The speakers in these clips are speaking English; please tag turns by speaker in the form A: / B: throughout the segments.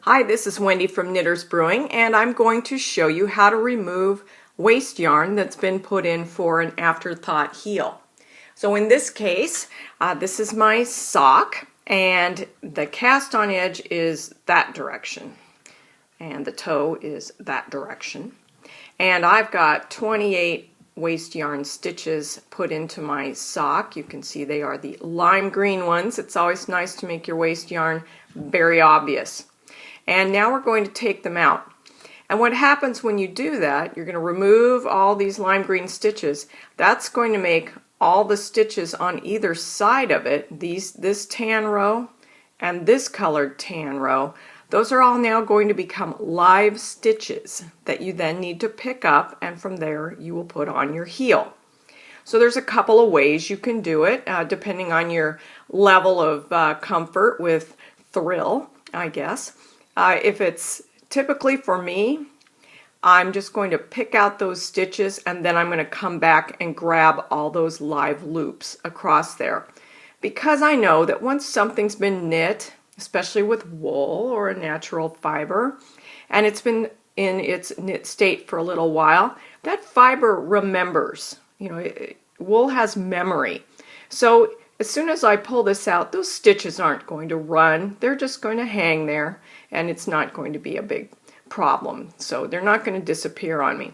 A: Hi, this is Wendy from Knitters Brewing, and I'm going to show you how to remove waste yarn that's been put in for an Afterthought heel. So in this case, this is my sock, and the cast on edge is that direction, and the toe is that direction. And I've got 28 waste yarn stitches put into my sock. You can see they are the lime green ones. It's always nice to make your waste yarn very obvious. And now we're going to take them out. And what happens when you do that, you're going to remove all these lime green stitches. That's going to make all the stitches on either side of it, this tan row and this colored tan row, those are all now going to become live stitches that you then need to pick up, and from there you will put on your heel. So there's a couple of ways you can do it, depending on your level of comfort with thrill, I guess. If it's typically for me, I'm just going to pick out those stitches and then I'm going to come back and grab all those live loops across there. Because I know that once something's been knit, especially with wool or a natural fiber, and it's been in its knit state for a little while, that fiber remembers. Wool has memory. So as soon as I pull this out, those stitches aren't going to run. They're just going to hang there, and it's not going to be a big problem. So they're not going to disappear on me.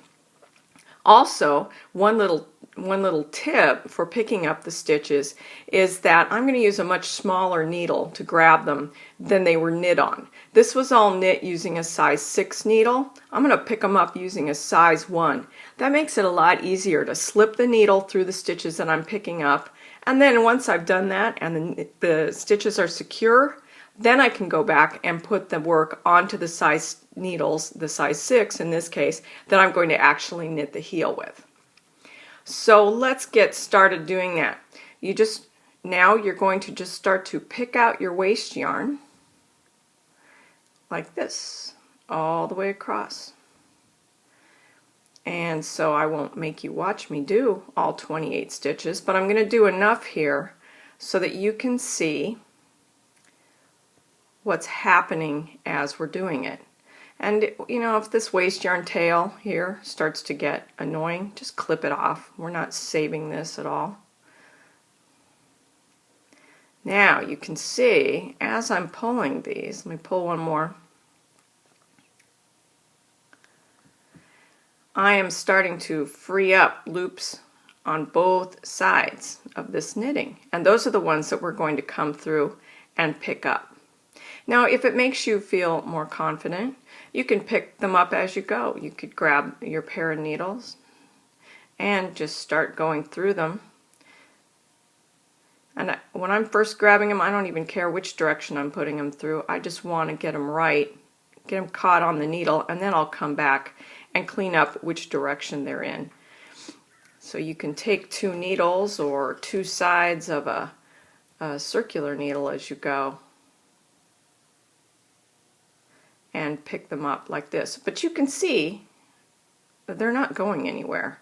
A: Also, one little tip for picking up the stitches is that I'm going to use a much smaller needle to grab them than they were knit on. This was all knit using a size 6 needle. I'm going to pick them up using a size 1. That makes it a lot easier to slip the needle through the stitches that I'm picking up. And then once I've done that and the stitches are secure, then I can go back and put the work onto the size needles, the size 6 in this case, that I'm going to actually knit the heel with. So let's get started doing that. Now you're going to just start to pick out your waste yarn like this, all the way across. And so I won't make you watch me do all 28 stitches, but I'm going to do enough here so that you can see what's happening as we're doing it. And if this waste yarn tail here starts to get annoying, just clip it off. We're not saving this at all. Now you can see as I'm pulling these, let me pull one more. I am starting to free up loops on both sides of this knitting, and those are the ones that we're going to come through and pick up. Now if it makes you feel more confident, you can pick them up as you go. You could grab your pair of needles and just start going through them. And when I'm first grabbing them, I don't even care which direction I'm putting them through. I just want to get them right, get them caught on the needle, and then I'll come back and clean up which direction they're in. So you can take 2 needles or 2 sides of a circular needle as you go and pick them up like this. But you can see that they're not going anywhere.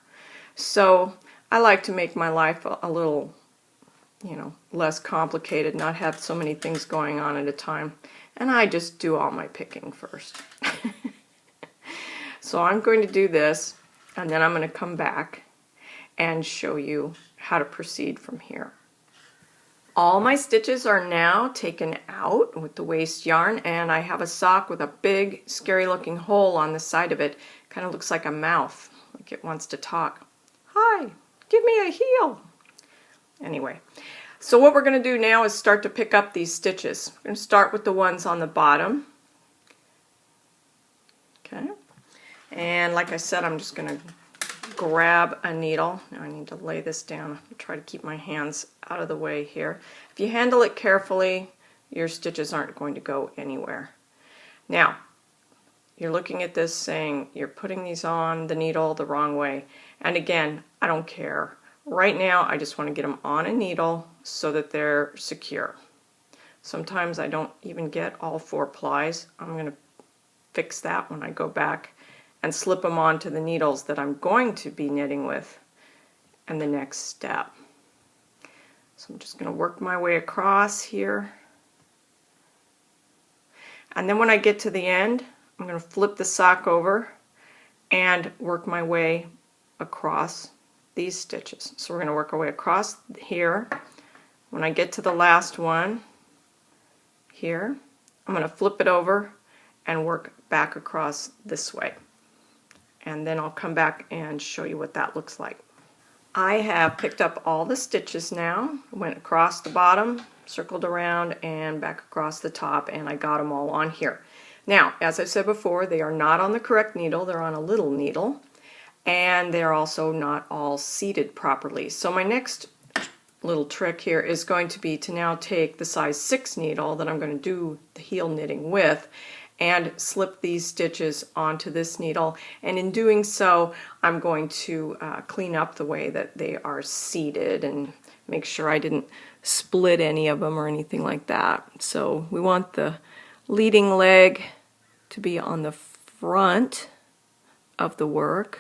A: So I like to make my life a little, less complicated, not have so many things going on at a time. And I just do all my picking first. So I'm going to do this, and then I'm going to come back and show you how to proceed from here. All my stitches are now taken out with the waste yarn, and I have a sock with a big, scary looking hole on the side of it. Kind of looks like a mouth, like it wants to talk. Hi, give me a heel. Anyway, so what we're going to do now is start to pick up these stitches. I'm going to start with the ones on the bottom. Okay. And like I said, I'm just going to grab a needle. Now I need to lay this down. I'll try to keep my hands out of the way here. If you handle it carefully, your stitches aren't going to go anywhere. Now, you're looking at this saying you're putting these on the needle the wrong way. And again, I don't care. Right now, I just want to get them on a needle so that they're secure. Sometimes I don't even get all 4 plies. I'm going to fix that when I go back and slip them onto the needles that I'm going to be knitting with in the next step. So I'm just going to work my way across here. And then when I get to the end, I'm going to flip the sock over and work my way across these stitches. So we're going to work our way across here. When I get to the last one here, I'm going to flip it over and work back across this way. And then I'll come back and show you what that looks like. I have picked up all the stitches now. Went across the bottom, circled around, and back across the top, and I got them all on here. Now, as I said before, they are not on the correct needle, they're on a little needle, and they're also not all seated properly. So my next little trick here is going to be to now take the size 6 needle that I'm going to do the heel knitting with and slip these stitches onto this needle, and in doing so I'm going to clean up the way that they are seated and make sure I didn't split any of them or anything like that. So we want the leading leg to be on the front of the work.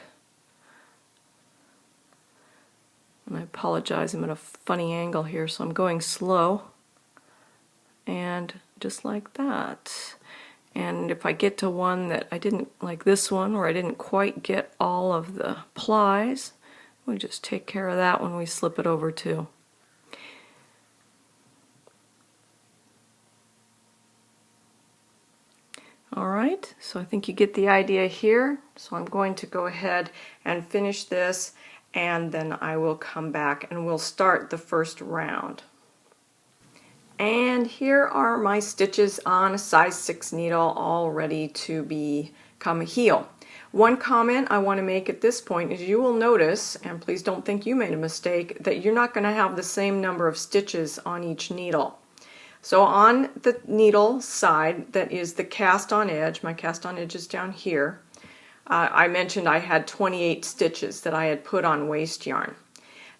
A: And I apologize, I'm at a funny angle here, so I'm going slow. And just like that. And if I get to one that I didn't, like this one, where I didn't quite get all of the plies, we just take care of that when we slip it over too. Alright, so I think you get the idea here. So I'm going to go ahead and finish this, and then I will come back and we'll start the first round. And here are my stitches on a size 6 needle, all ready to become a heel. One comment I want to make at this point is you will notice, and please don't think you made a mistake, that you're not going to have the same number of stitches on each needle. So on the needle side that is the cast on edge, my cast on edge is down here, I mentioned I had 28 stitches that I had put on waste yarn.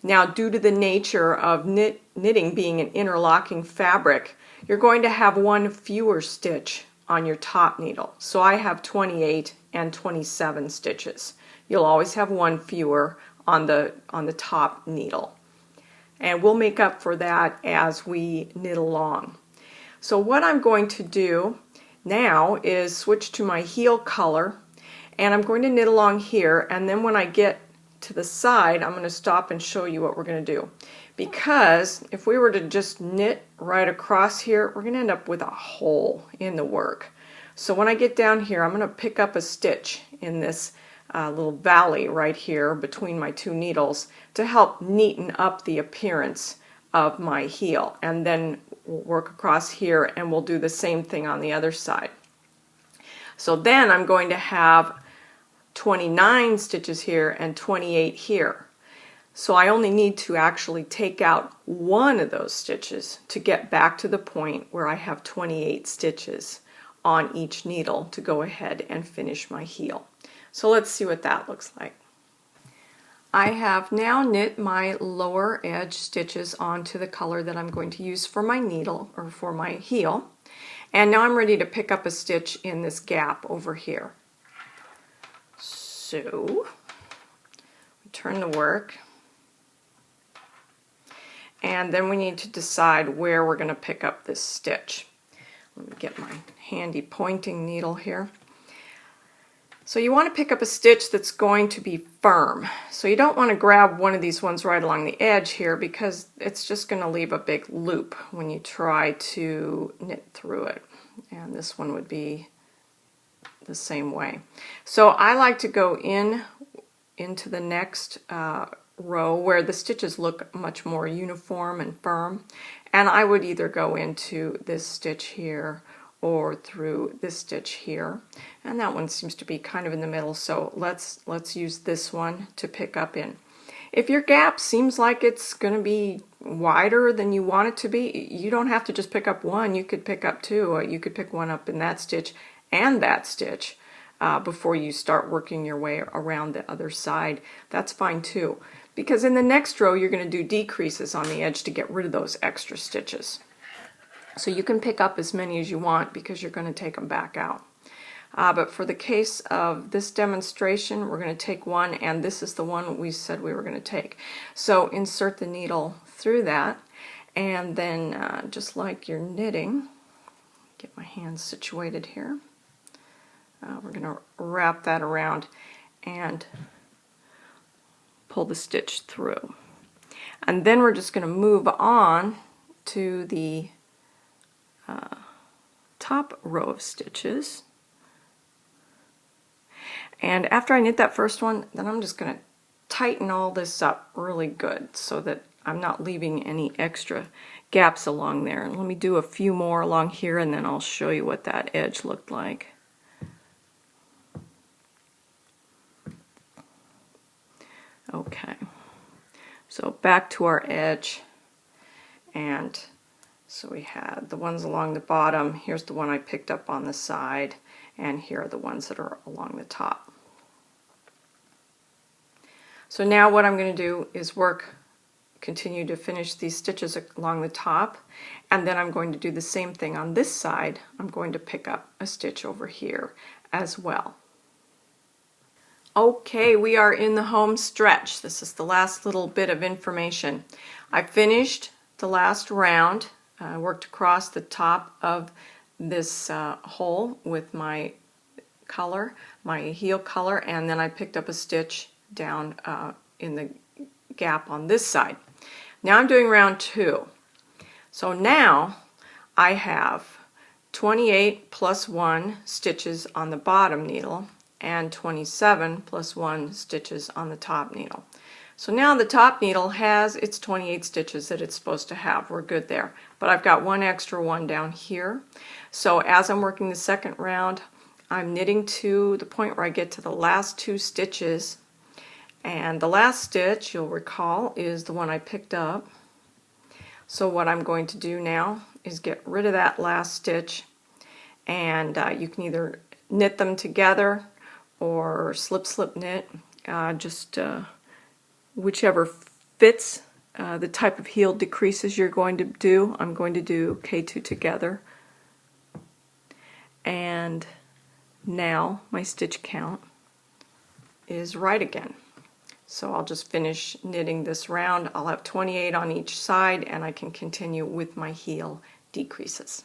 A: Now, due to the nature of knitting being an interlocking fabric, you're going to have one fewer stitch on your top needle. So I have 28 and 27 stitches. You'll always have one fewer on the top needle. And we'll make up for that as we knit along. So what I'm going to do now is switch to my heel color, and I'm going to knit along here, and then when I get to the side, I'm going to stop and show you what we're going to do. Because if we were to just knit right across here, we're going to end up with a hole in the work. So when I get down here, I'm going to pick up a stitch in this little valley right here between my two needles to help neaten up the appearance of my heel. And then we'll work across here and we'll do the same thing on the other side. So then I'm going to have 29 stitches here and 28 here. So I only need to actually take out one of those stitches to get back to the point where I have 28 stitches on each needle to go ahead and finish my heel. So let's see what that looks like. I have now knit my lower edge stitches onto the color that I'm going to use for my needle or for my heel. And now I'm ready to pick up a stitch in this gap over here. So turn the work, and then we need to decide where we're going to pick up this stitch. Let me get my handy pointing needle here. So you want to pick up a stitch that's going to be firm. So you don't want to grab one of these ones right along the edge here, because it's just going to leave a big loop when you try to knit through it. And this one would be the same way. So I like to go into the next row where the stitches look much more uniform and firm, and I would either go into this stitch here or through this stitch here, and that one seems to be kind of in the middle, so let's use this one to pick up in. If your gap seems like it's going to be wider than you want it to be, you don't have to just pick up one, you could pick up two. You could pick one up in that stitch and that stitch before you start working your way around the other side. That's fine too, because in the next row you're going to do decreases on the edge to get rid of those extra stitches. So you can pick up as many as you want because you're going to take them back out. But for the case of this demonstration, we're going to take one, and this is the one we said we were going to take. So insert the needle through that, and then just like you're knitting, Get my hands situated here. We're going to wrap that around and pull the stitch through. And then we're just going to move on to the top row of stitches. And after I knit that first one, then I'm just going to tighten all this up really good so that I'm not leaving any extra gaps along there. And let me do a few more along here, and then I'll show you what that edge looked like. Okay, so back to our edge, and so we had the ones along the bottom. Here's the one I picked up on the side, and here are the ones that are along the top. So now what I'm going to do is continue to finish these stitches along the top, and then I'm going to do the same thing on this side. I'm going to pick up a stitch over here as well. Okay, we are in the home stretch. This is the last little bit of information. I finished the last round. I worked across the top of this hole with my color, my heel color, and then I picked up a stitch down in the gap on this side. Now I'm doing round 2. So now I have 28 plus 1 stitches on the bottom needle and 27 plus 1 stitches on the top needle. So now the top needle has its 28 stitches that it's supposed to have. We're good there. But I've got one extra one down here. So as I'm working the second round, I'm knitting to the point where I get to the last 2 stitches. And the last stitch, you'll recall, is the one I picked up. So what I'm going to do now is get rid of that last stitch, and you can either knit them together or slip knit, whichever fits the type of heel decreases you're going to do. I'm going to do K2 together, and now my stitch count is right again. So I'll just finish knitting this round. I'll have 28 on each side, and I can continue with my heel decreases.